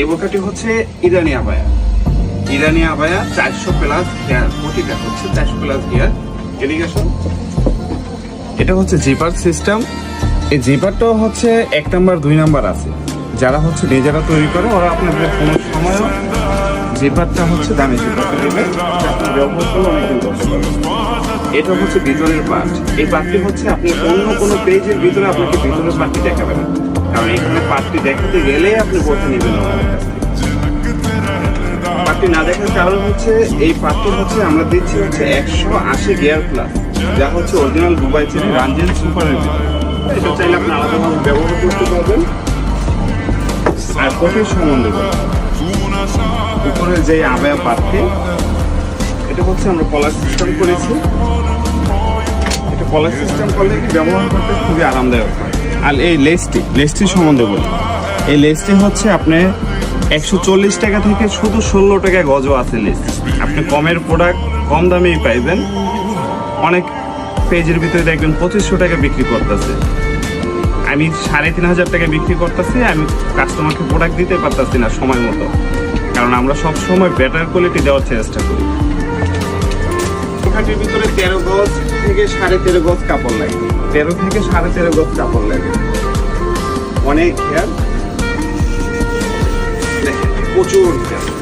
এই বোরকাটি হচ্ছে ইরানি abaya. 400+ hair, প্রতিটা হচ্ছে 400+ হেয়ার। এলিগেশন এটা হচ্ছে জিপার সিস্টেম। এই জিপারটাও হচ্ছে 1 নাম্বার 2 নাম্বার আছে। যারা হচ্ছে নিজেরা তৈরি করে ওরা আপনাদের কোনো সময়ও জিপারটা হচ্ছে দামি জিপারটা দেবে, আপনি ব্যবহার করলে অনেকদিন করতে পারবেন। এটা হচ্ছে ভিতরের পার্ট। এই পার্টটি হচ্ছে আপনি অন্য কোনো পেজের ভিতরে আপনাকে ভিতরের পার্টটি দেখাবে না, কারণ এখানে পার্টটি দেখাতে গেলেই আপনি বলতে নেবেন আমাদের কাছ থেকে। পার্টটি না দেখার কারণ হচ্ছে এই পার্টটি হচ্ছে আমরা দিচ্ছি হচ্ছে 180 গিয়ার প্লাস, যা হচ্ছে অরিজিনাল দুবাই চেনে রানজেন সুপারের ভিতরে। এটা চাইলে আপনি আলাদাভাবে ব্যবহার করতে পারবেন। আর কোটির সম্বন্ধে উপরে যে আবায়া পার্টটি, এটা হচ্ছে আমরা কলার সিস্টেম করেছি। এটা কলার সিস্টেম করলে কি ব্যবহার করতে খুবই আরামদায়ক হয়। আর এই লেসটি সম্বন্ধে বলি, এই লেসটি হচ্ছে আপনি 140 টাকা থেকে শুধু 16 টাকা গজও আছে লেস। আপনি কমের প্রোডাক্ট কম দামেই পাইবেন। অনেক পেজের ভিতরে দেখবেন 2500 টাকা বিক্রি করতেছে, আমি 3500 টাকা বিক্রি করতেছি। আমি কাস্টমারকে প্রোডাক্ট দিতে পারতেছি না সময় মতো, কারণ আমরা সব সময় বেটার কোয়ালিটি দেওয়ার চেষ্টা করি। বোরকাটির ভিতরে 13 গজ থেকে 13.5 গজ কাপড় লাগে, 13 থেকে 13.5 গজ কাপড় লাগে। অনেক হেয়ার, প্রচুর হেয়ার।